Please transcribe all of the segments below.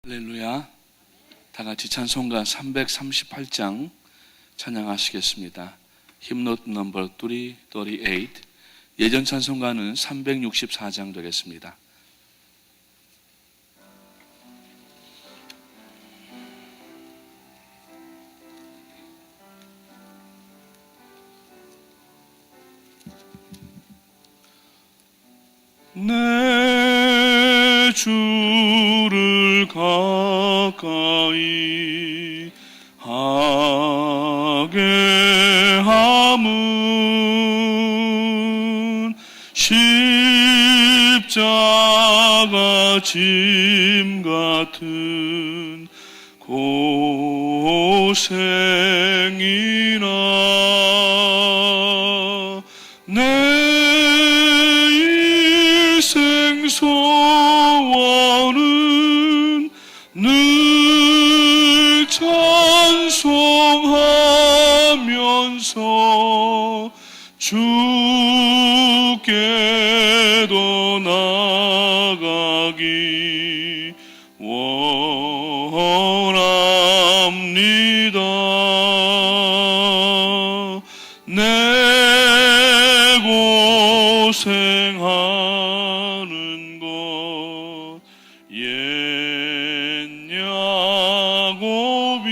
할렐루야. 다 같이 찬송가 338장 찬양하시겠습니다. Hymn number 338. 예전 찬송가는 364장 되겠습니다. 내 주를 가까이 하게 함은 십자가 짐 같은 고생이라. 내 일생 소원은 늘 찬송하면서 주께도 나가기 원합니다. 내 고생하는 것 옛 야곱이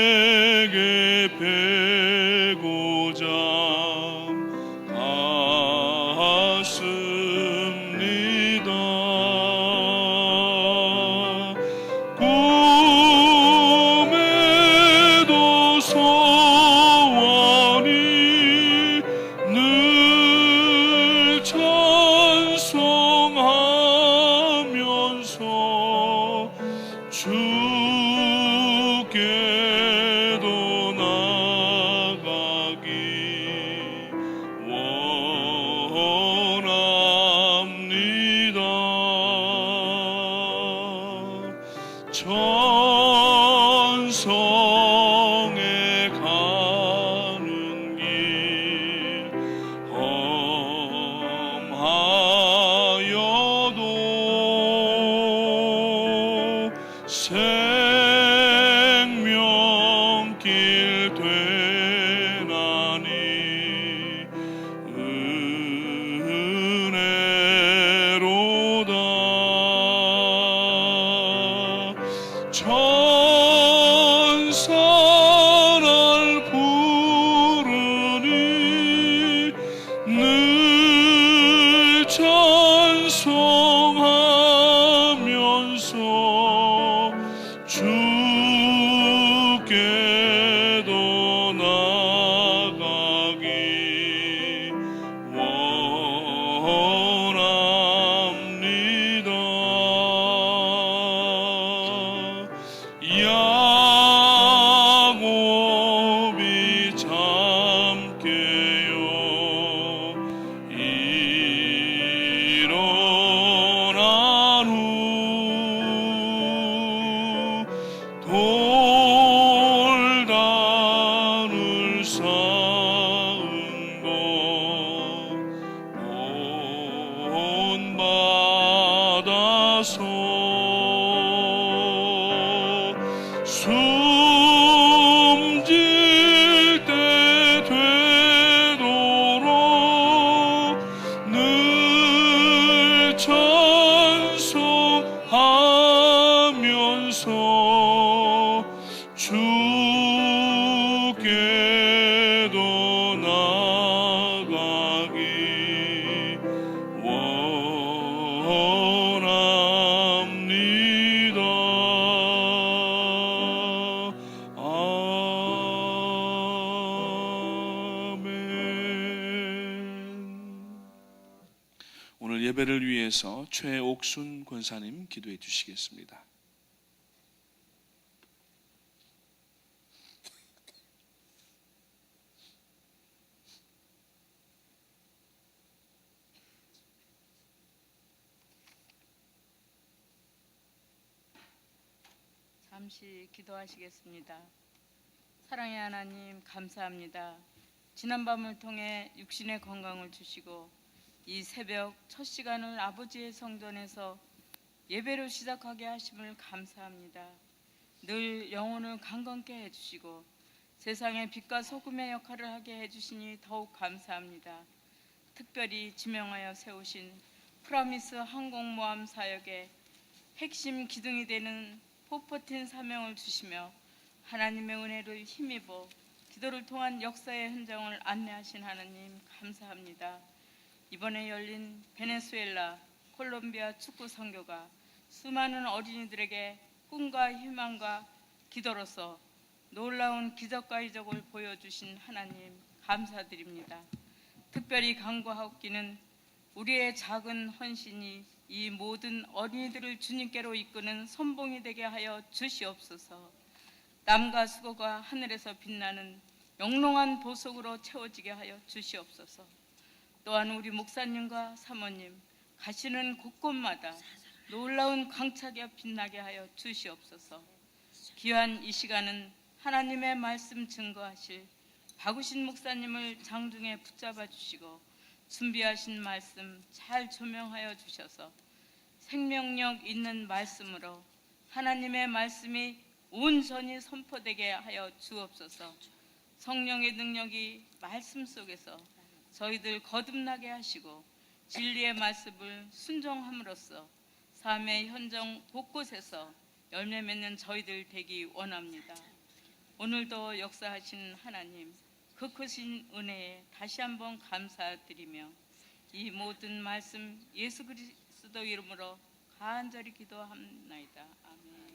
돌베개 베고자 갔습니다. 꿈에도 소원이 늘 찬송하면서 주께도 나가기 원합니다. 천성에 가는 길 험하여도 생명길 되나니 은혜로다. 천사를 부르니 늘 찬송하면서 주께도 나가기 원합니다. 야곱이 참게요 일어난 후 돌단을 쌓은 것 본받아서 숨질 때 되도록 늘 찬송하면서 주께도 나가기 원합니다. 아멘. 오늘 예배를 위해서 최옥순 권사님 기도해 주시겠습니다. 잠시 기도하시겠습니다. 사랑의 하나님 감사합니다. 지난 밤을 통해 육신의 건강을 주시고 이 새벽 첫 시간을 아버지의 성전에서 예배로 시작하게 하심을 감사합니다. 늘 영혼을 강건케 해주시고 세상의 빛과 소금의 역할을 하게 해주시니 더욱 감사합니다. 특별히 지명하여 세우신 프라미스 항공모함 사역의 핵심 기둥이 되는 포포틴 사명을 주시며 하나님의 은혜를 힘입어 기도를 통한 역사의 흔적을 안내하신 하나님 감사합니다. 이번에 열린 베네수엘라, 콜롬비아 축구 선교가 수많은 어린이들에게 꿈과 희망과 기도로서 놀라운 기적과 이적을 보여주신 하나님 감사드립니다. 특별히 간구하옵기는 우리의 작은 헌신이 이 모든 어린이들을 주님께로 이끄는 선봉이 되게 하여 주시옵소서. 땀과 수고가 하늘에서 빛나는 영롱한 보석으로 채워지게 하여 주시옵소서. 또한 우리 목사님과 사모님 가시는 곳곳마다 놀라운 광차게 빛나게 하여 주시옵소서. 귀한 이 시간은 하나님의 말씀 증거하실 박우신 목사님을 장중에 붙잡아 주시고 준비하신 말씀 잘 조명하여 주셔서 생명력 있는 말씀으로 하나님의 말씀이 온전히 선포되게 하여 주옵소서. 성령의 능력이 말씀 속에서 저희들 거듭나게 하시고 진리의 말씀을 순종함으로써 삶의 현장 곳곳에서 열매 맺는 저희들 되기 원합니다. 오늘도 역사하신 하나님 그 크신 은혜에 다시 한번 감사드리며 이 모든 말씀 예수 그리스도 이름으로 간절히 기도합나이다. 아멘.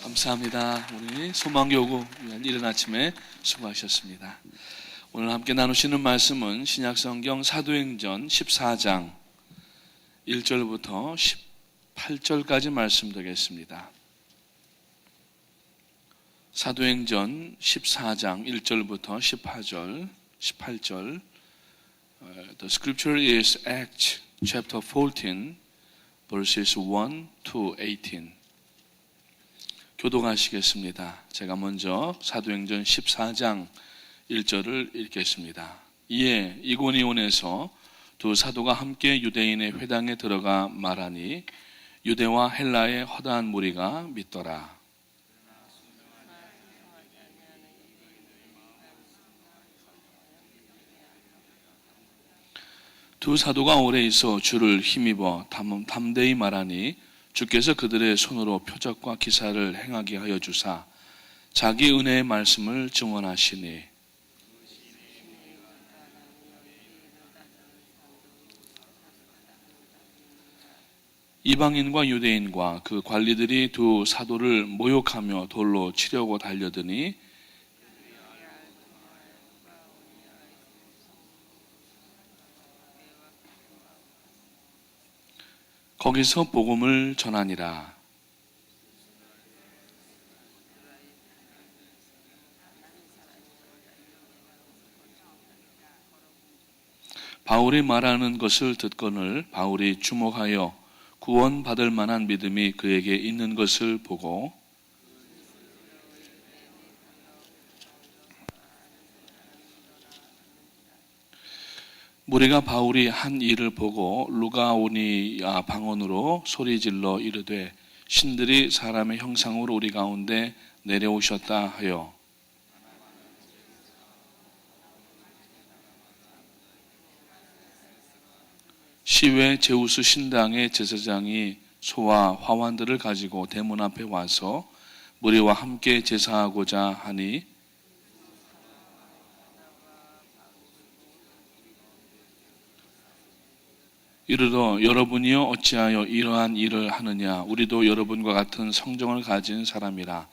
감사합니다. 우리 소망교구 위한 이른 아침에 수고하셨습니다. 오늘 함께 나누시는 말씀은 신약성경 사도행전 14장 1절부터 18절까지 말씀드리겠습니다. 사도행전 14장 1절부터 18절. The scripture is Acts chapter 14 verses 1 to 18. 교독하시겠습니다. 제가 먼저 사도행전 14장 1절을 읽겠습니다. 이에 이고니온에서 두 사도가 함께 유대인의 회당에 들어가 말하니 유대와 헬라의 허다한 무리가 믿더라. 두 사도가 오래 있어 주를 힘입어 담대히 말하니 주께서 그들의 손으로 표적과 기사를 행하게 하여 주사 자기 은혜의 말씀을 증언하시니 이방인과 유대인과 그 관리들이 두 사도를 모욕하며 돌로 치려고 달려드니 거기서 복음을 전하니라. 바울이 말하는 것을 듣거늘 바울이 주목하여 구원받을 만한 믿음이 그에게 있는 것을 보고 무리가 바울이 한 일을 보고 루가오니아 방언으로 소리질러 이르되 신들이 사람의 형상으로 우리 가운데 내려오셨다 하여 시외 제우스 신당의 제사장이 소와 화환들을 가지고 대문 앞에 와서 무리와 함께 제사하고자 하니 이르러 여러분이여 어찌하여 이러한 일을 하느냐 우리도 여러분과 같은 성정을 가진 사람이라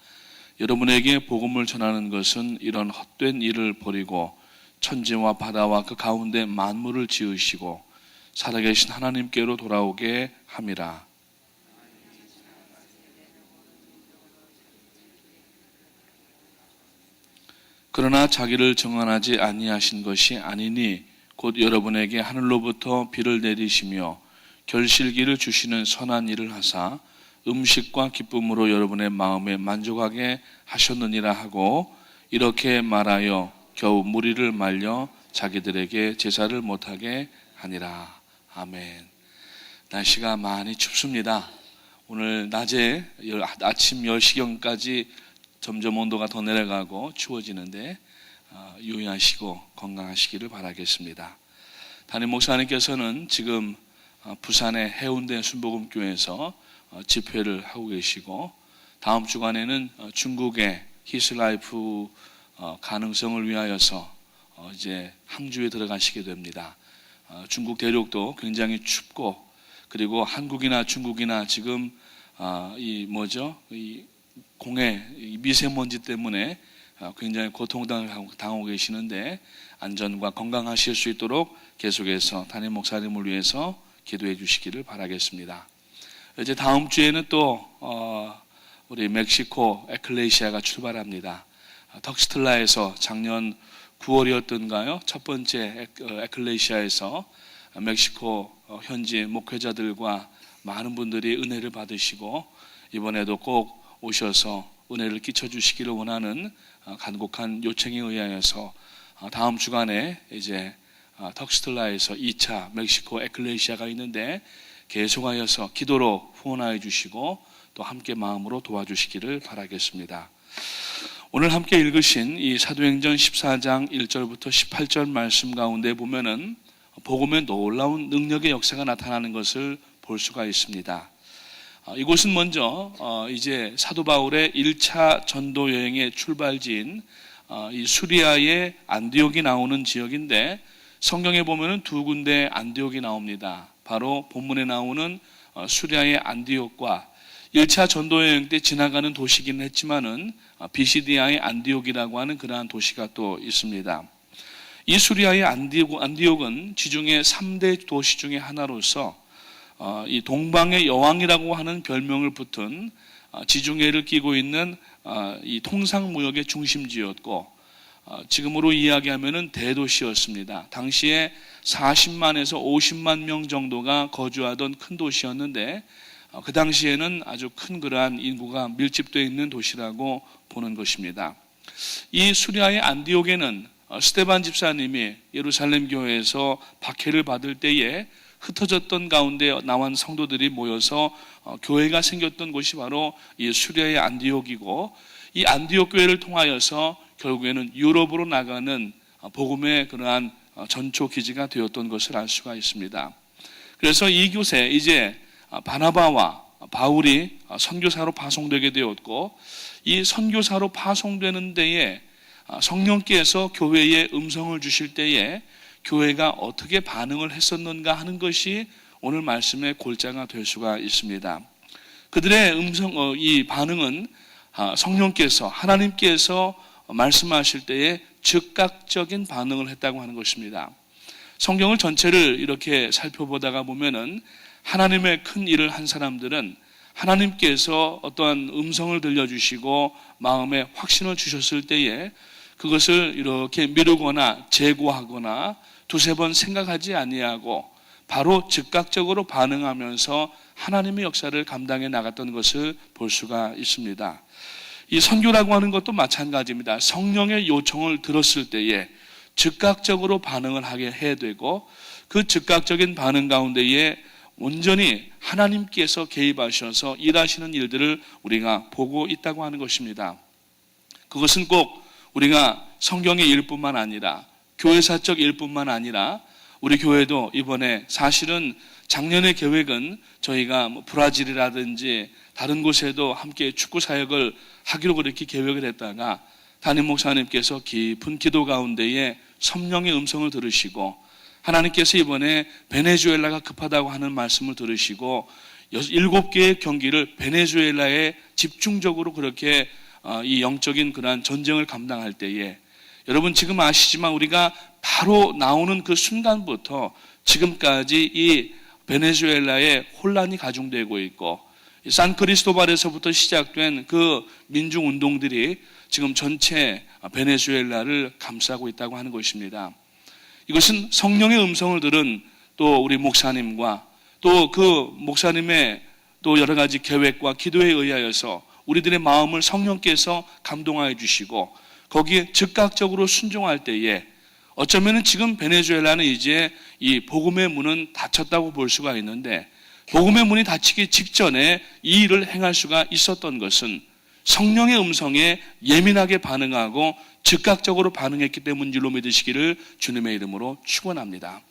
여러분에게 복음을 전하는 것은 이런 헛된 일을 버리고 천지와 바다와 그 가운데 만물을 지으시고 살아계신 하나님께로 돌아오게 함이라. 그러나 자기를 정언하지 아니하신 것이 아니니 곧 여러분에게 하늘로부터 비를 내리시며 결실기를 주시는 선한 일을 하사 음식과 기쁨으로 여러분의 마음에 만족하게 하셨느니라 하고 이렇게 말하여 겨우 무리를 말려 자기들에게 제사를 못하게 하니라. 아멘. 날씨가 많이 춥습니다. 오늘 낮에 아침 10시경까지 점점 온도가 더 내려가고 추워지는데 유의하시고 건강하시기를 바라겠습니다. 담임 목사님께서는 지금 부산의 해운대 순복음교회에서 집회를 하고 계시고 다음 주간에는 중국의 히스라이프 가능성을 위하여서 이제 항주에 들어가시게 됩니다. 중국 대륙도 굉장히 춥고 그리고 한국이나 중국이나 지금 이 공해 미세먼지 때문에 굉장히 고통당하고 계시는데 안전과 건강하실 수 있도록 계속해서 담임 목사님을 위해서 기도해 주시기를 바라겠습니다. 이제 다음 주에는 또 우리 멕시코 에클레시아가 출발합니다. 덕스틀라에서 작년 9월이었던가요? 첫 번째 에클레시아에서 멕시코 현지 목회자들과 많은 분들이 은혜를 받으시고 이번에도 꼭 오셔서 은혜를 끼쳐주시기를 원하는 간곡한 요청에 의하여서 다음 주간에 이제 덕스틀라에서 2차 멕시코 에클레시아가 있는데 계속하여서 기도로 후원하여 주시고 또 함께 마음으로 도와주시기를 바라겠습니다. 오늘 함께 읽으신 이 사도행전 14장 1절부터 18절 말씀 가운데 보면은 복음의 놀라운 능력의 역사가 나타나는 것을 볼 수가 있습니다. 이곳은 먼저 이제 사도 바울의 1차 전도 여행의 출발지인 이 수리아의 안디옥이 나오는 지역인데 성경에 보면은 두 군데 안디옥이 나옵니다. 바로 본문에 나오는 수리아의 안디옥과 1차 전도 여행 때 지나가는 도시긴 했지만은 비시디아의 안디옥이라고 하는 그러한 도시가 또 있습니다. 이 수리아의 안디옥은 지중해 3대 도시 중에 하나로서 이 동방의 여왕이라고 하는 별명을 붙은 지중해를 끼고 있는 이 통상무역의 중심지였고, 지금으로 이야기하면은 대도시였습니다. 당시에 40만에서 50만 명 정도가 거주하던 큰 도시였는데, 그 당시에는 아주 큰 그러한 인구가 밀집되어 있는 도시라고 보는 것입니다. 이 수리아의 안디옥에는 스데반 집사님이 예루살렘 교회에서 박해를 받을 때에 흩어졌던 가운데 나온 성도들이 모여서 교회가 생겼던 곳이 바로 이 수리아의 안디옥이고, 이 안디옥 교회를 통하여서 결국에는 유럽으로 나가는 복음의 그러한 전초 기지가 되었던 것을 알 수가 있습니다. 그래서 이곳에 이제 바나바와 바울이 선교사로 파송되게 되었고, 이 선교사로 파송되는 데에 성령께서 교회에 음성을 주실 때에 교회가 어떻게 반응을 했었는가 하는 것이 오늘 말씀의 골자가 될 수가 있습니다. 그들의 이 반응은 성령께서, 하나님께서 말씀하실 때에 즉각적인 반응을 했다고 하는 것입니다. 성경을 전체를 이렇게 살펴보다가 보면은 하나님의 큰 일을 한 사람들은 하나님께서 어떠한 음성을 들려주시고 마음에 확신을 주셨을 때에 그것을 이렇게 미루거나 제고하거나 두세 번 생각하지 아니하고 바로 즉각적으로 반응하면서 하나님의 역사를 감당해 나갔던 것을 볼 수가 있습니다. 이 선교라고 하는 것도 마찬가지입니다. 성령의 요청을 들었을 때에 즉각적으로 반응을 하게 해야 되고, 그 즉각적인 반응 가운데에 온전히 하나님께서 개입하셔서 일하시는 일들을 우리가 보고 있다고 하는 것입니다. 그것은 꼭 우리가 성경의 일뿐만 아니라 교회사적 일뿐만 아니라 우리 교회도 이번에 사실은 작년의 계획은 저희가 브라질이라든지 다른 곳에도 함께 축구 사역을 하기로 그렇게 계획을 했다가 담임 목사님께서 깊은 기도 가운데에 성령의 음성을 들으시고, 하나님께서 이번에 베네수엘라가 급하다고 하는 말씀을 들으시고 7개의 경기를 베네수엘라에 집중적으로 그렇게 이 영적인 그러한 전쟁을 감당할 때에, 여러분 지금 아시지만 우리가 바로 나오는 그 순간부터 지금까지 이 베네수엘라에 혼란이 가중되고 있고, 산크리스토발에서부터 시작된 그 민중운동들이 지금 전체 베네수엘라를 감싸고 있다고 하는 것입니다. 이것은 성령의 음성을 들은 또 우리 목사님과 또 그 목사님의 또 여러 가지 계획과 기도에 의하여서 우리들의 마음을 성령께서 감동하여 주시고 거기에 즉각적으로 순종할 때에 어쩌면 지금 베네수엘라는 이제 이 복음의 문은 닫혔다고 볼 수가 있는데, 복음의 문이 닫히기 직전에 이 일을 행할 수가 있었던 것은 성령의 음성에 예민하게 반응하고 즉각적으로 반응했기 때문인 줄로 믿으시기를 주님의 이름으로 축원합니다.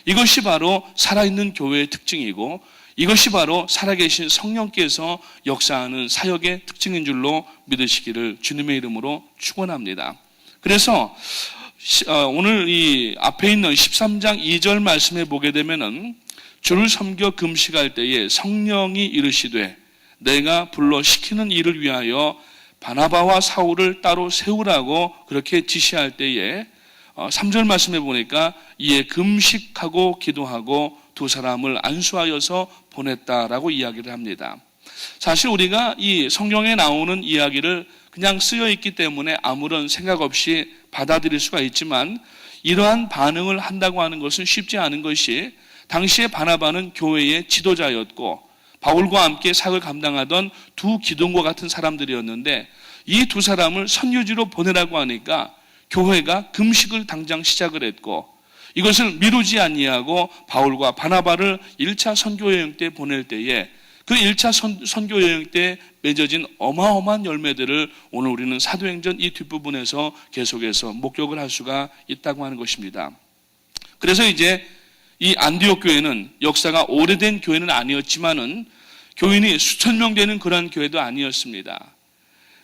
이것이 바로 살아있는 교회의 특징이고, 이것이 바로 살아계신 성령께서 역사하는 사역의 특징인 줄로 믿으시기를 주님의 이름으로 축원합니다. 그래서 오늘 이 앞에 있는 13장 2절 말씀에 보게 되면은 주를 섬겨 금식할 때에 성령이 이르시되 내가 불러 시키는 일을 위하여 바나바와 사울을 따로 세우라고 그렇게 지시할 때에 3절 말씀에 보니까 이에 금식하고 기도하고 두 사람을 안수하여서 보냈다라고 이야기를 합니다. 사실 우리가 이 성경에 나오는 이야기를 그냥 쓰여 있기 때문에 아무런 생각 없이 받아들일 수가 있지만, 이러한 반응을 한다고 하는 것은 쉽지 않은 것이, 당시에 바나바는 교회의 지도자였고 바울과 함께 사역을 감당하던 두 기둥과 같은 사람들이었는데, 이 두 사람을 선교지로 보내라고 하니까 교회가 금식을 당장 시작을 했고, 이것을 미루지 아니하고 바울과 바나바를 1차 선교 여행 때 보낼 때에 그 1차 선교 여행 때 맺어진 어마어마한 열매들을 오늘 우리는 사도행전 이 뒷부분에서 계속해서 목격을 할 수가 있다고 하는 것입니다. 그래서 이제 이 안디옥 교회는 역사가 오래된 교회는 아니었지만은 교인이 수천 명 되는 그런 교회도 아니었습니다.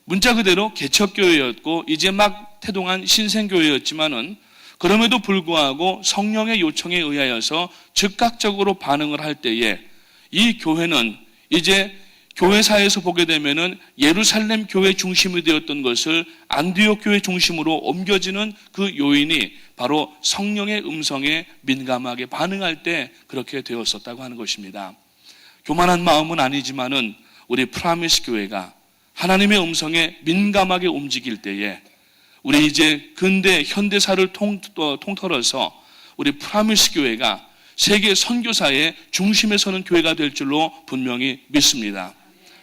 문자 그대로 개척교회였고 이제 막 태동한 신생교회였지만은 그럼에도 불구하고 성령의 요청에 의하여서 즉각적으로 반응을 할 때에 이 교회는 이제 교회사에서 보게 되면은 예루살렘 교회 중심이 되었던 것을 안디옥 교회 중심으로 옮겨지는 그 요인이 바로 성령의 음성에 민감하게 반응할 때 그렇게 되었었다고 하는 것입니다. 교만한 마음은 아니지만은 우리 프라미스 교회가 하나님의 음성에 민감하게 움직일 때에 우리 이제 근대 현대사를 통틀어서 우리 프라미스 교회가 세계 선교사의 중심에 서는 교회가 될 줄로 분명히 믿습니다.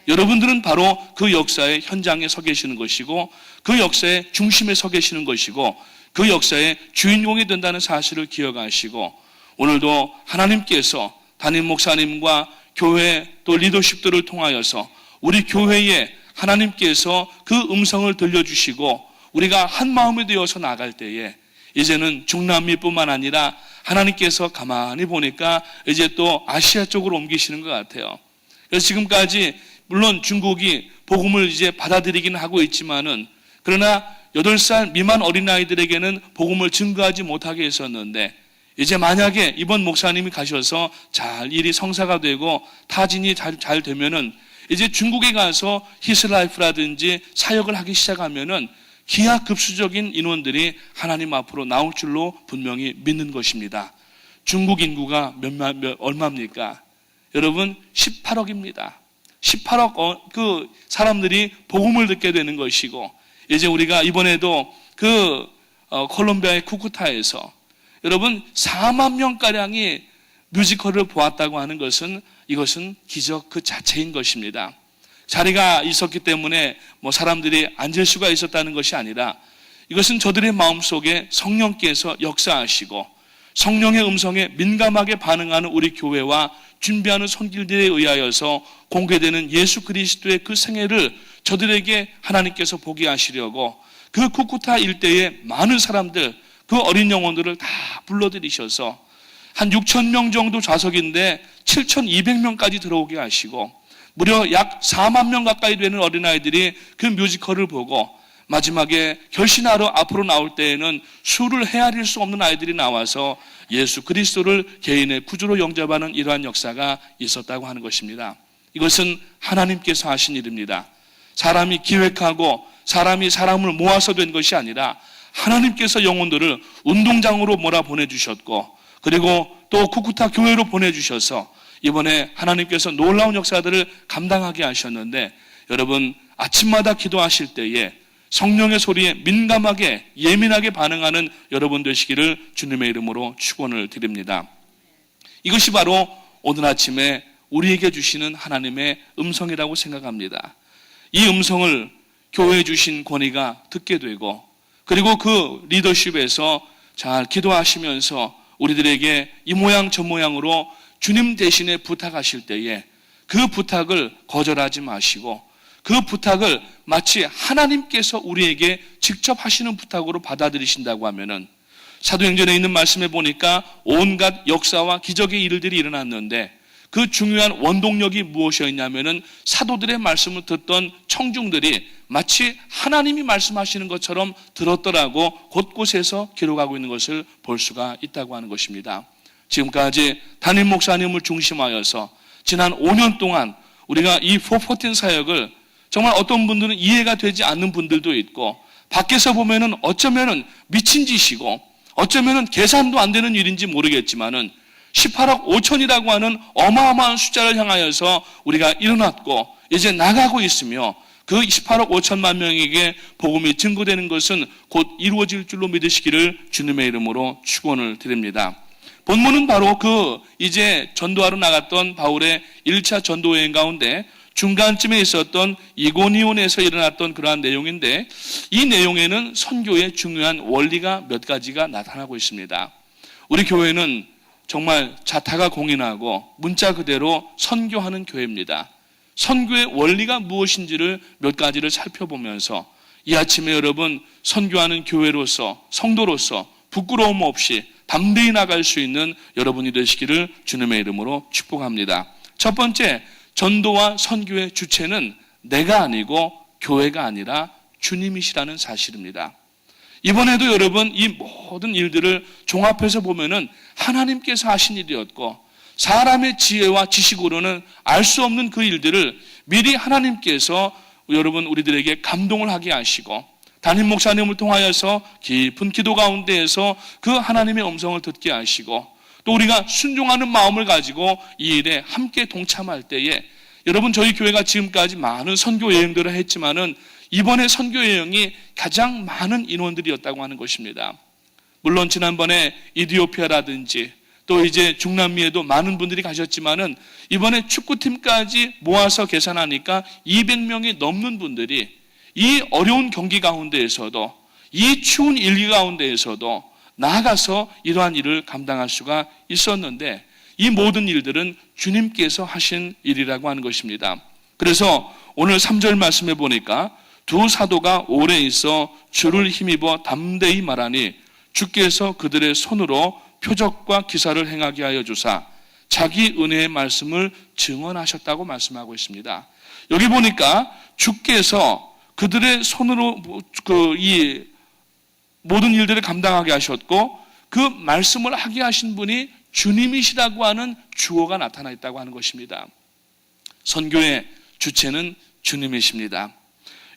여러분들은 바로 그 역사의 현장에 서 계시는 것이고 그 역사의 중심에 서 계시는 것이고 그 역사의 주인공이 된다는 사실을 기억하시고 오늘도 하나님께서 담임 목사님과 교회 또 리더십들을 통하여서 우리 교회에 하나님께서 그 음성을 들려주시고 우리가 한 마음이 되어서 나갈 때에 이제는 중남미뿐만 아니라 하나님께서 가만히 보니까 이제 또 아시아 쪽으로 옮기시는 것 같아요. 그래서 지금까지 물론 중국이 복음을 이제 받아들이긴 하고 있지만은 그러나 8살 미만 어린아이들에게는 복음을 증거하지 못하게 했었는데 이제 만약에 이번 목사님이 가셔서 잘 일이 성사가 되고 타진이 잘 되면은 이제 중국에 가서 히스라이프라든지 사역을 하기 시작하면은 기하급수적인 인원들이 하나님 앞으로 나올 줄로 분명히 믿는 것입니다. 중국 인구가 얼마입니까? 여러분 18억입니다. 18억 그 사람들이 복음을 듣게 되는 것이고 이제 우리가 이번에도 그 콜롬비아의 쿠쿠타에서 여러분 4만 명가량이 뮤지컬을 보았다고 하는 것은 이것은 기적 그 자체인 것입니다. 자리가 있었기 때문에 뭐 사람들이 앉을 수가 있었다는 것이 아니라 이것은 저들의 마음속에 성령께서 역사하시고 성령의 음성에 민감하게 반응하는 우리 교회와 준비하는 손길들에 의하여서 공개되는 예수 그리스도의 그 생애를 저들에게 하나님께서 보게 하시려고 그 쿠쿠타 일대의 많은 사람들 그 어린 영혼들을 다 불러들이셔서 한 6천 명 정도 좌석인데 7,200명까지 들어오게 하시고 무려 약 4만 명 가까이 되는 어린아이들이 그 뮤지컬을 보고 마지막에 결신하러 앞으로 나올 때에는 수를 헤아릴 수 없는 아이들이 나와서 예수 그리스도를 개인의 구주로 영접하는 이러한 역사가 있었다고 하는 것입니다. 이것은 하나님께서 하신 일입니다. 사람이 기획하고 사람이 사람을 모아서 된 것이 아니라 하나님께서 영혼들을 운동장으로 몰아보내주셨고 그리고 또 쿠쿠타 교회로 보내주셔서 이번에 하나님께서 놀라운 역사들을 감당하게 하셨는데 여러분 아침마다 기도하실 때에 성령의 소리에 민감하게 예민하게 반응하는 여러분 되시기를 주님의 이름으로 축원을 드립니다. 이것이 바로 오늘 아침에 우리에게 주시는 하나님의 음성이라고 생각합니다. 이 음성을 교회에 주신 권위가 듣게 되고 그리고 그 리더십에서 잘 기도하시면서 우리들에게 이 모양 저 모양으로 주님 대신에 부탁하실 때에 그 부탁을 거절하지 마시고 그 부탁을 마치 하나님께서 우리에게 직접 하시는 부탁으로 받아들이신다고 하면은 사도행전에 있는 말씀에 보니까 온갖 역사와 기적의 일들이 일어났는데 그 중요한 원동력이 무엇이었냐면은 사도들의 말씀을 듣던 청중들이 마치 하나님이 말씀하시는 것처럼 들었더라고 곳곳에서 기록하고 있는 것을 볼 수가 있다고 하는 것입니다. 지금까지 담임 목사님을 중심하여서 지난 5년 동안 우리가 이 414 사역을 정말 어떤 분들은 이해가 되지 않는 분들도 있고 밖에서 보면은 어쩌면은 미친 짓이고 어쩌면은 계산도 안 되는 일인지 모르겠지만은 18억 5천이라고 하는 어마어마한 숫자를 향하여서 우리가 일어났고 이제 나가고 있으며 그 18억 5천만 명에게 복음이 증거되는 것은 곧 이루어질 줄로 믿으시기를 주님의 이름으로 축원을 드립니다. 본문은 바로 그 이제 전도하러 나갔던 바울의 1차 전도 여행 가운데 중간쯤에 있었던 이고니온에서 일어났던 그러한 내용인데 이 내용에는 선교의 중요한 원리가 몇 가지가 나타나고 있습니다. 우리 교회는 정말 자타가 공인하고 문자 그대로 선교하는 교회입니다. 선교의 원리가 무엇인지를 몇 가지를 살펴보면서 이 아침에 여러분 선교하는 교회로서 성도로서 부끄러움 없이 담대히 나갈 수 있는 여러분이 되시기를 주님의 이름으로 축복합니다. 첫 번째, 전도와 선교의 주체는 내가 아니고 교회가 아니라 주님이시라는 사실입니다. 이번에도 여러분 이 모든 일들을 종합해서 보면은 하나님께서 하신 일이었고 사람의 지혜와 지식으로는 알 수 없는 그 일들을 미리 하나님께서 여러분 우리들에게 감동을 하게 하시고 담임 목사님을 통하여서 깊은 기도 가운데에서 그 하나님의 음성을 듣게 하시고 또 우리가 순종하는 마음을 가지고 이 일에 함께 동참할 때에 여러분 저희 교회가 지금까지 많은 선교 여행들을 했지만은 이번에 선교 여행이 가장 많은 인원들이었다고 하는 것입니다. 물론 지난번에 이디오피아라든지 또 이제 중남미에도 많은 분들이 가셨지만은 이번에 축구팀까지 모아서 계산하니까 200명이 넘는 분들이 이 어려운 경기 가운데에서도 이 추운 일기 가운데에서도 나아가서 이러한 일을 감당할 수가 있었는데 이 모든 일들은 주님께서 하신 일이라고 하는 것입니다. 그래서 오늘 3절 말씀에 보니까 두 사도가 오래 있어 주를 힘입어 담대히 말하니 주께서 그들의 손으로 표적과 기사를 행하게 하여 주사 자기 은혜의 말씀을 증언하셨다고 말씀하고 있습니다. 여기 보니까 주께서 그들의 손으로 이 모든 일들을 감당하게 하셨고 그 말씀을 하게 하신 분이 주님이시라고 하는 주어가 나타나 있다고 하는 것입니다. 선교의 주체는 주님이십니다.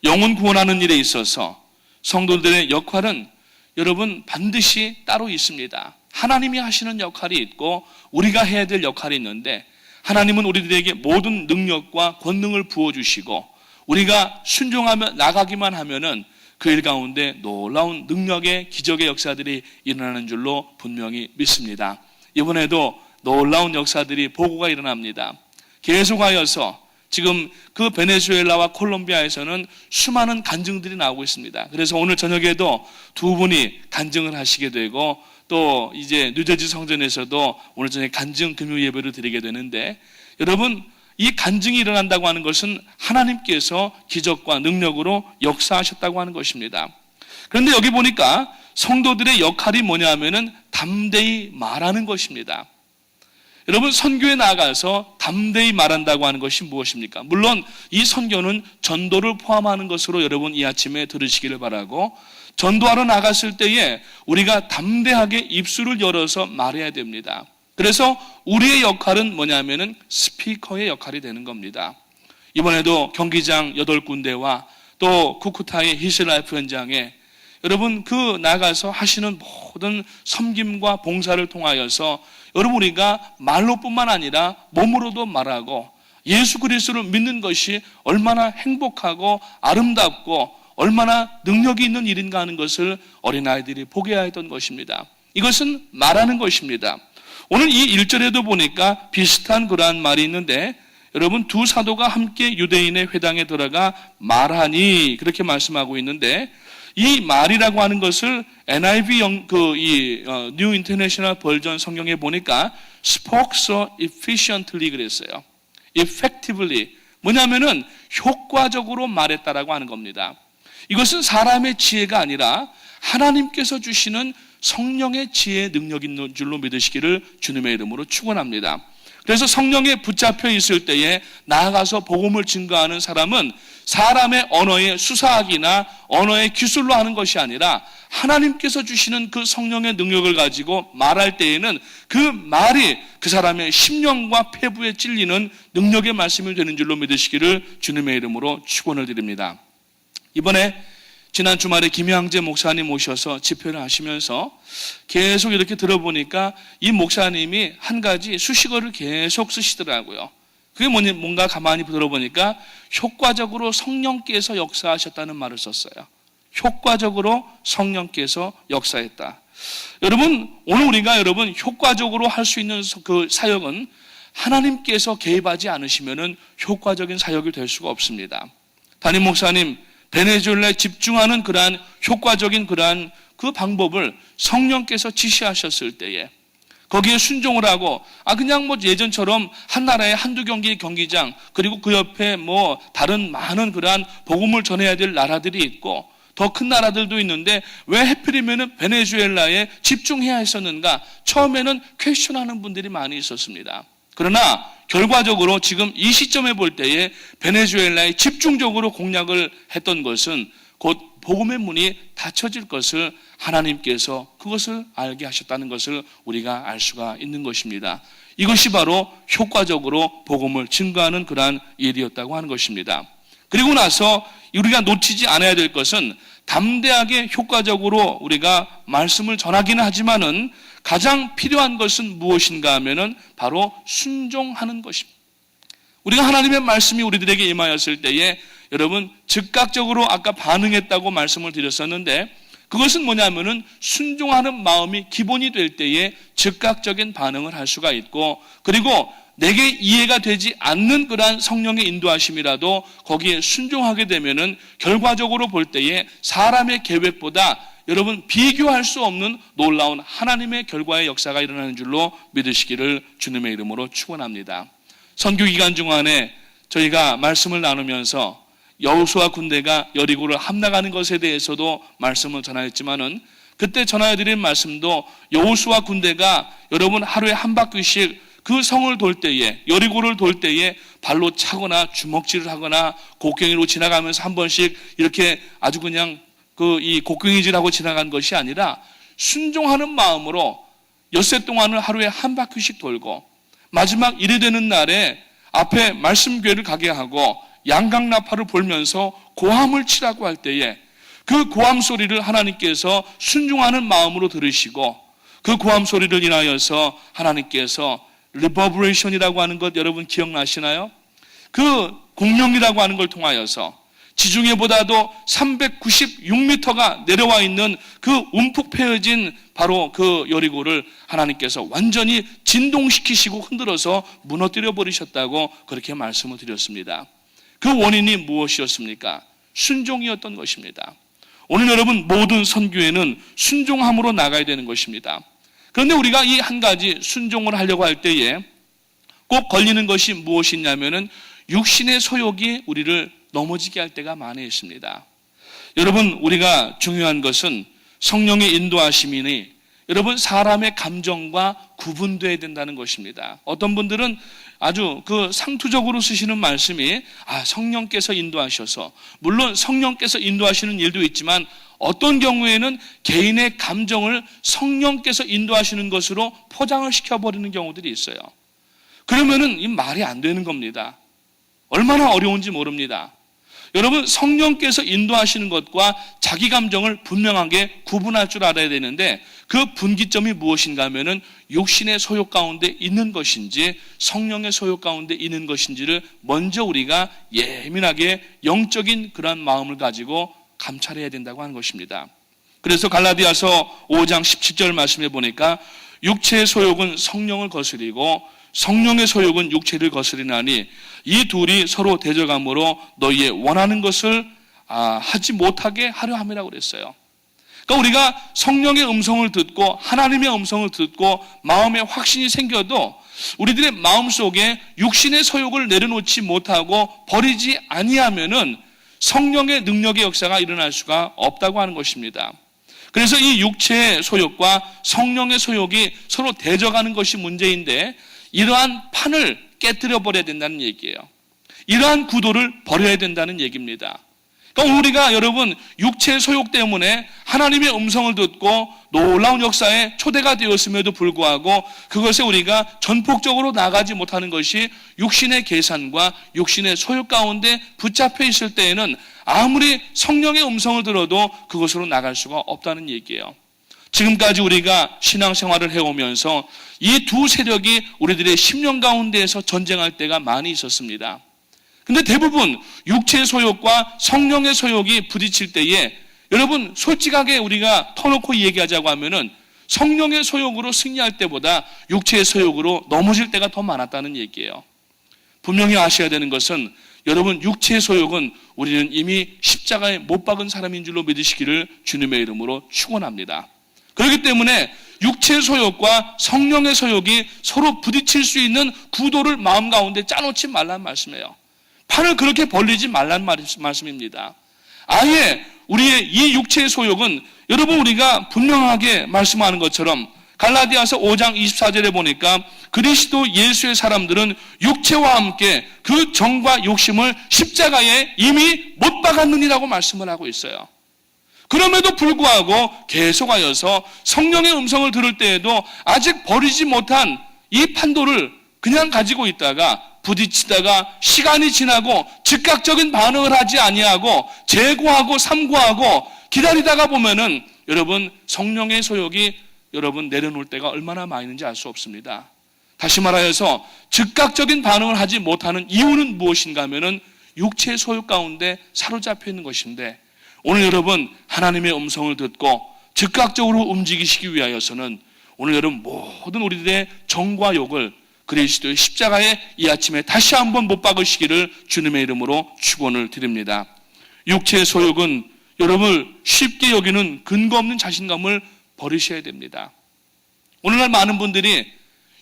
영혼 구원하는 일에 있어서 성도들의 역할은 여러분 반드시 따로 있습니다. 하나님이 하시는 역할이 있고 우리가 해야 될 역할이 있는데 하나님은 우리들에게 모든 능력과 권능을 부어주시고 우리가 순종하며 나가기만 하면은 그 일 가운데 놀라운 능력의 기적의 역사들이 일어나는 줄로 분명히 믿습니다. 이번에도 놀라운 역사들이 보고가 일어납니다. 계속하여서 지금 그 베네수엘라와 콜롬비아에서는 수많은 간증들이 나오고 있습니다. 그래서 오늘 저녁에도 두 분이 간증을 하시게 되고 또 이제 뉴저지 성전에서도 오늘 저녁에 간증 금요 예배를 드리게 되는데 여러분 이 간증이 일어난다고 하는 것은 하나님께서 기적과 능력으로 역사하셨다고 하는 것입니다. 그런데 여기 보니까 성도들의 역할이 뭐냐 하면은 담대히 말하는 것입니다. 여러분 선교에 나가서 담대히 말한다고 하는 것이 무엇입니까? 물론 이 선교는 전도를 포함하는 것으로 여러분 이 아침에 들으시기를 바라고 전도하러 나갔을 때에 우리가 담대하게 입술을 열어서 말해야 됩니다. 그래서 우리의 역할은 뭐냐면은 스피커의 역할이 되는 겁니다. 이번에도 경기장 8군데와 또 쿠쿠타의 히스라이프 현장에 여러분 그 나가서 하시는 모든 섬김과 봉사를 통하여서 여러분 우리가 말로뿐만 아니라 몸으로도 말하고 예수 그리스도를 믿는 것이 얼마나 행복하고 아름답고 얼마나 능력이 있는 일인가 하는 것을 어린아이들이 보게 했던 것입니다. 이것은 말하는 것입니다. 오늘 이 1절에도 보니까 비슷한 그러한 말이 있는데 여러분 두 사도가 함께 유대인의 회당에 들어가 말하니 그렇게 말씀하고 있는데 이 말이라고 하는 것을 NIV New International Version 성경에 보니까 spoke so efficiently 그랬어요. effectively 뭐냐면은 효과적으로 말했다라고 하는 겁니다. 이것은 사람의 지혜가 아니라 하나님께서 주시는 성령의 지혜의 능력이 있는 줄로 믿으시기를 주님의 이름으로 축원합니다. 그래서 성령에 붙잡혀 있을 때에 나아가서 복음을 증거하는 사람은 사람의 언어의 수사학이나 언어의 기술로 하는 것이 아니라 하나님께서 주시는 그 성령의 능력을 가지고 말할 때에는 그 말이 그 사람의 심령과 폐부에 찔리는 능력의 말씀이 되는 줄로 믿으시기를 주님의 이름으로 축원을 드립니다. 이번에 지난 주말에 김양재 목사님 오셔서 집회를 하시면서 계속 이렇게 들어보니까 이 목사님이 한 가지 수식어를 계속 쓰시더라고요. 그게 뭔가 가만히 들어보니까 효과적으로 성령께서 역사하셨다는 말을 썼어요. 효과적으로 성령께서 역사했다. 여러분 오늘 우리가 여러분 효과적으로 할 수 있는 그 사역은 하나님께서 개입하지 않으시면은 효과적인 사역이 될 수가 없습니다. 담임 목사님 베네수엘라에 집중하는 그러한 효과적인 그러한 그 방법을 성령께서 지시하셨을 때에 거기에 순종을 하고 그냥 뭐 예전처럼 한 나라에 한두 경기 경기장 그리고 그 옆에 뭐 다른 많은 그러한 복음을 전해야 될 나라들이 있고 더 큰 나라들도 있는데 왜 하필이면은 베네수엘라에 집중해야 했었는가? 처음에는 퀘스천하는 분들이 많이 있었습니다. 그러나 결과적으로 지금 이 시점에 볼 때에 베네수엘라에 집중적으로 공략을 했던 것은 곧 복음의 문이 닫혀질 것을 하나님께서 그것을 알게 하셨다는 것을 우리가 알 수가 있는 것입니다. 이것이 바로 효과적으로 복음을 증거하는 그러한 일이었다고 하는 것입니다. 그리고 나서 우리가 놓치지 않아야 될 것은 담대하게 효과적으로 우리가 말씀을 전하기는 하지만은 가장 필요한 것은 무엇인가 하면은 바로 순종하는 것입니다. 우리가 하나님의 말씀이 우리들에게 임하였을 때에 여러분 즉각적으로 아까 반응했다고 말씀을 드렸었는데 그것은 뭐냐면은 순종하는 마음이 기본이 될 때에 즉각적인 반응을 할 수가 있고 그리고 내게 이해가 되지 않는 그러한 성령의 인도하심이라도 거기에 순종하게 되면은 결과적으로 볼 때에 사람의 계획보다 여러분 비교할 수 없는 놀라운 하나님의 결과의 역사가 일어나는 줄로 믿으시기를 주님의 이름으로 축원합니다. 선교 기간 중간에 저희가 말씀을 나누면서 여호수아 군대가 여리고를 함락하는 것에 대해서도 말씀을 전하였지만은 그때 전하여드린 말씀도 여호수아 군대가 여러분 하루에 한 바퀴씩 그 성을 돌 때에 여리고를 돌 때에 발로 차거나 주먹질을 하거나 곡괭이로 지나가면서 한 번씩 이렇게 아주 그냥 이 곡괭이질하고 지나간 것이 아니라 순종하는 마음으로 엿새 동안을 하루에 한 바퀴씩 돌고 마지막 일이 되는 날에 앞에 말씀교회를 가게 하고 양강나팔을 불면서 고함을 치라고 할 때에 그 고함 소리를 하나님께서 순종하는 마음으로 들으시고 그 고함 소리를 인하여서 하나님께서 리버브레이션이라고 하는 것 여러분 기억나시나요? 그 공명이라고 하는 걸 통하여서 지중해보다도 396m가 내려와 있는 그 움푹 패여진 바로 그 여리고를 하나님께서 완전히 진동시키시고 흔들어서 무너뜨려 버리셨다고 그렇게 말씀을 드렸습니다. 그 원인이 무엇이었습니까? 순종이었던 것입니다. 오늘 여러분 모든 선교회는 순종함으로 나가야 되는 것입니다. 그런데 우리가 이 한 가지 순종을 하려고 할 때에 꼭 걸리는 것이 무엇이냐면은 육신의 소욕이 우리를 넘어지게 할 때가 많이 있습니다. 여러분 우리가 중요한 것은 성령의 인도하심이니 여러분 사람의 감정과 구분되어야 된다는 것입니다. 어떤 분들은 아주 그 상투적으로 쓰시는 말씀이 성령께서 인도하셔서 물론 성령께서 인도하시는 일도 있지만 어떤 경우에는 개인의 감정을 성령께서 인도하시는 것으로 포장을 시켜버리는 경우들이 있어요. 그러면은 이 말이 안 되는 겁니다. 얼마나 어려운지 모릅니다. 여러분 성령께서 인도하시는 것과 자기 감정을 분명하게 구분할 줄 알아야 되는데 그 분기점이 무엇인가 하면은 육신의 소욕 가운데 있는 것인지 성령의 소욕 가운데 있는 것인지를 먼저 우리가 예민하게 영적인 그런 마음을 가지고 감찰해야 된다고 하는 것입니다. 그래서 갈라디아서 5장 17절 말씀해 보니까 육체의 소욕은 성령을 거스리고 성령의 소욕은 육체를 거스리나니 이 둘이 서로 대적함으로 너희의 원하는 것을 하지 못하게 하려 함이라고 그랬어요. 그러니까 우리가 성령의 음성을 듣고 하나님의 음성을 듣고 마음에 확신이 생겨도 우리들의 마음속에 육신의 소욕을 내려놓지 못하고 버리지 아니하면은 성령의 능력의 역사가 일어날 수가 없다고 하는 것입니다. 그래서 이 육체의 소욕과 성령의 소욕이 서로 대적하는 것이 문제인데 이러한 판을 깨뜨려 버려야 된다는 얘기예요. 이러한 구도를 버려야 된다는 얘기입니다. 그러니까 우리가 여러분 육체의 소욕 때문에 하나님의 음성을 듣고 놀라운 역사에 초대가 되었음에도 불구하고 그것에 우리가 전폭적으로 나가지 못하는 것이 육신의 계산과 육신의 소욕 가운데 붙잡혀 있을 때에는 아무리 성령의 음성을 들어도 그것으로 나갈 수가 없다는 얘기예요. 지금까지 우리가 신앙생활을 해오면서 이 두 세력이 우리들의 10년 가운데에서 전쟁할 때가 많이 있었습니다. 근데 대부분 육체의 소욕과 성령의 소욕이 부딪힐 때에 여러분 솔직하게 우리가 터놓고 얘기하자고 하면은 성령의 소욕으로 승리할 때보다 육체의 소욕으로 넘어질 때가 더 많았다는 얘기예요. 분명히 아셔야 되는 것은 여러분 육체의 소욕은 우리는 이미 십자가에 못 박은 사람인 줄로 믿으시기를 주님의 이름으로 축원합니다. 그렇기 때문에 육체의 소욕과 성령의 소욕이 서로 부딪힐 수 있는 구도를 마음 가운데 짜놓지 말란 말씀이에요. 판을 그렇게 벌리지 말란 말씀입니다. 아예 우리의 이 육체의 소욕은 여러분 우리가 분명하게 말씀하는 것처럼 갈라디아서 5장 24절에 보니까 그리스도 예수의 사람들은 육체와 함께 그 정과 욕심을 십자가에 이미 못 박았느니라고 말씀을 하고 있어요. 그럼에도 불구하고 계속하여서 성령의 음성을 들을 때에도 아직 버리지 못한 이 판도를 그냥 가지고 있다가 부딪히다가 시간이 지나고 즉각적인 반응을 하지 아니하고 재고하고 삼고하고 기다리다가 보면은 여러분 성령의 소욕이 여러분 내려놓을 때가 얼마나 많이 있는지 알 수 없습니다. 다시 말하여서 즉각적인 반응을 하지 못하는 이유는 무엇인가 하면은 육체의 소욕 가운데 사로잡혀 있는 것인데, 오늘 여러분 하나님의 음성을 듣고 즉각적으로 움직이시기 위하여서는 오늘 여러분 모든 우리들의 정과 욕을 그리스도의 십자가에 이 아침에 다시 한번 못 박으시기를 주님의 이름으로 축원을 드립니다. 육체의 소욕은 여러분을 쉽게 여기는 근거 없는 자신감을 버리셔야 됩니다. 오늘날 많은 분들이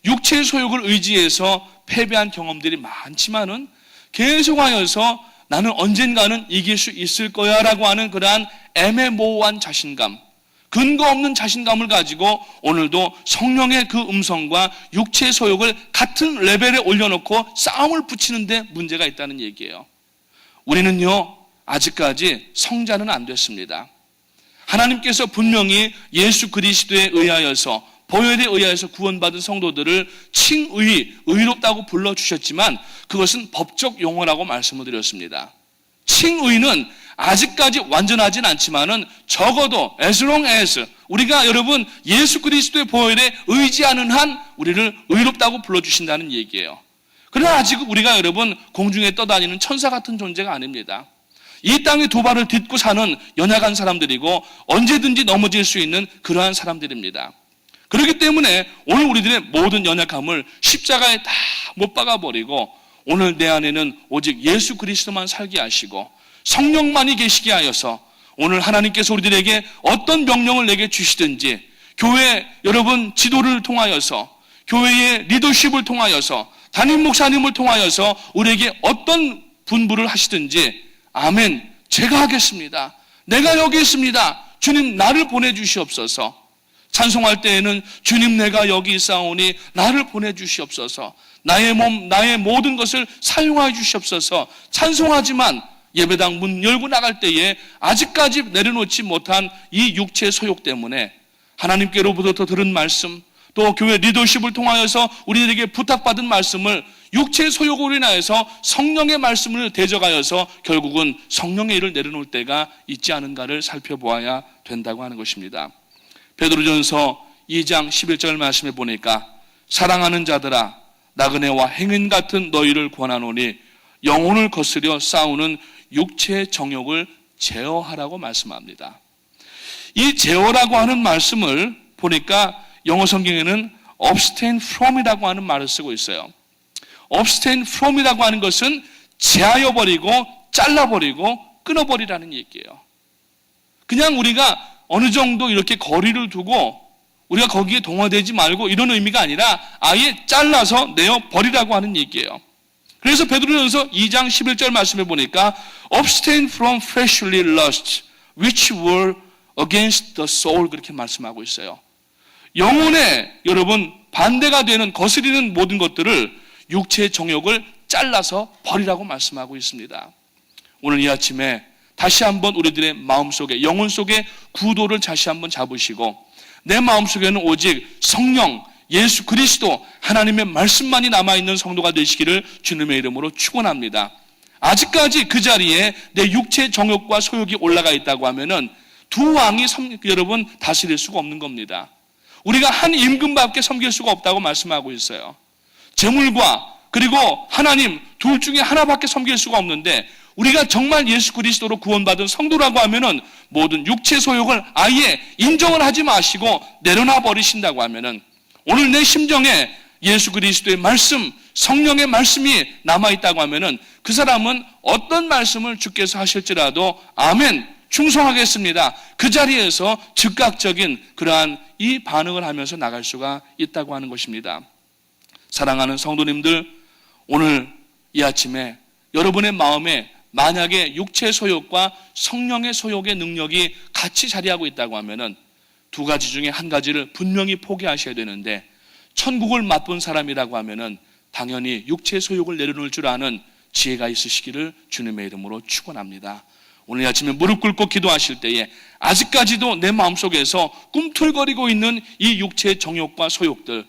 육체의 소욕을 의지해서 패배한 경험들이 많지만은 계속하여서 나는 언젠가는 이길 수 있을 거야 라고 하는 그러한 애매모호한 자신감, 근거 없는 자신감을 가지고 오늘도 성령의 그 음성과 육체의 소욕을 같은 레벨에 올려놓고 싸움을 붙이는 데 문제가 있다는 얘기예요. 우리는요 아직까지 성자는 안 됐습니다. 하나님께서 분명히 예수 그리스도에 의하여서 보혈에 의하여서 구원받은 성도들을 칭의, 의롭다고 불러주셨지만 그것은 법적 용어라고 말씀을 드렸습니다. 칭의는 아직까지 완전하진 않지만은 적어도 as long as 우리가 여러분 예수 그리스도의 보혈에 의지하는 한 우리를 의롭다고 불러주신다는 얘기예요. 그러나 아직 우리가 여러분 공중에 떠다니는 천사 같은 존재가 아닙니다. 이 땅에 두 발을 딛고 사는 연약한 사람들이고 언제든지 넘어질 수 있는 그러한 사람들입니다. 그렇기 때문에 오늘 우리들의 모든 연약함을 십자가에 다 못 박아버리고 오늘 내 안에는 오직 예수 그리스도만 살게 하시고 성령만이 계시게 하여서 오늘 하나님께서 우리들에게 어떤 명령을 내게 주시든지 교회 여러분 지도를 통하여서 교회의 리더십을 통하여서 담임 목사님을 통하여서 우리에게 어떤 분부를 하시든지 아멘, 제가 하겠습니다. 내가 여기 있습니다. 주님 나를 보내주시옵소서. 찬송할 때에는 주님 내가 여기 있사오니 나를 보내주시옵소서. 나의 몸 나의 모든 것을 사용하여 주시옵소서. 찬송하지만 예배당 문 열고 나갈 때에 아직까지 내려놓지 못한 이 육체의 소욕 때문에 하나님께로부터 들은 말씀 또 교회 리더십을 통하여서 우리에게 부탁받은 말씀을 육체의 소욕으로 인하여서 성령의 말씀을 대적하여서 결국은 성령의 일을 내려놓을 때가 있지 않은가를 살펴보아야 된다고 하는 것입니다. 베드로전서 2장 11절 말씀에 보니까 사랑하는 자들아 나그네와 행인 같은 너희를 권하노니 영혼을 거스려 싸우는 육체의 정욕을 제어하라고 말씀합니다. 이 제어라고 하는 말씀을 보니까 영어 성경에는 abstain from이라고 하는 말을 쓰고 있어요. abstain from이라고 하는 것은 제하여 버리고 잘라버리고 끊어버리라는 얘기예요. 그냥 우리가 어느 정도 이렇게 거리를 두고 우리가 거기에 동화되지 말고 이런 의미가 아니라 아예 잘라서 내어버리라고 하는 얘기예요. 그래서 베드로전서 2장 11절 말씀에 보니까 abstain from fleshly lusts which were against the soul 그렇게 말씀하고 있어요. 영혼에 여러분 반대가 되는 거스리는 모든 것들을 육체의 정욕을 잘라서 버리라고 말씀하고 있습니다. 오늘 이 아침에 다시 한번 우리들의 마음속에 영혼 속에 구도를 다시 한번 잡으시고 내 마음속에는 오직 성령 예수 그리스도 하나님의 말씀만이 남아있는 성도가 되시기를 주님의 이름으로 축원합니다. 아직까지 그 자리에 내 육체의 정욕과 소욕이 올라가 있다고 하면은 두 왕이 여러분 다스릴 수가 없는 겁니다. 우리가 한 임금밖에 섬길 수가 없다고 말씀하고 있어요. 재물과 그리고 하나님 둘 중에 하나밖에 섬길 수가 없는데 우리가 정말 예수 그리스도로 구원받은 성도라고 하면은 모든 육체 소욕을 아예 인정을 하지 마시고 내려놔 버리신다고 하면은 오늘 내 심정에 예수 그리스도의 말씀, 성령의 말씀이 남아있다고 하면은 그 사람은 어떤 말씀을 주께서 하실지라도 아멘, 충성하겠습니다. 그 자리에서 즉각적인 그러한 이 반응을 하면서 나갈 수가 있다고 하는 것입니다. 사랑하는 성도님들, 오늘 이 아침에 여러분의 마음에 만약에 육체의 소욕과 성령의 소욕의 능력이 같이 자리하고 있다고 하면은 두 가지 중에 한 가지를 분명히 포기하셔야 되는데 천국을 맛본 사람이라고 하면은 당연히 육체의 소욕을 내려놓을 줄 아는 지혜가 있으시기를 주님의 이름으로 축원합니다. 오늘 아침에 무릎 꿇고 기도하실 때에 아직까지도 내 마음속에서 꿈틀거리고 있는 이 육체의 정욕과 소욕들,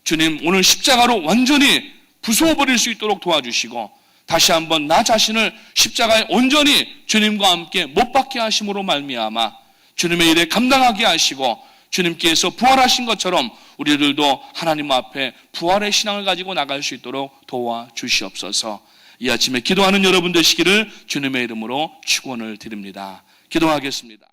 주님 오늘 십자가로 완전히 부숴버릴 수 있도록 도와주시고, 다시 한번 나 자신을 십자가에 온전히 주님과 함께 못 박게 하심으로 말미암아 주님의 일에 감당하게 하시고, 주님께서 부활하신 것처럼 우리들도 하나님 앞에 부활의 신앙을 가지고 나갈 수 있도록 도와주시옵소서. 이 아침에 기도하는 여러분 되시기를 주님의 이름으로 축원을 드립니다. 기도하겠습니다.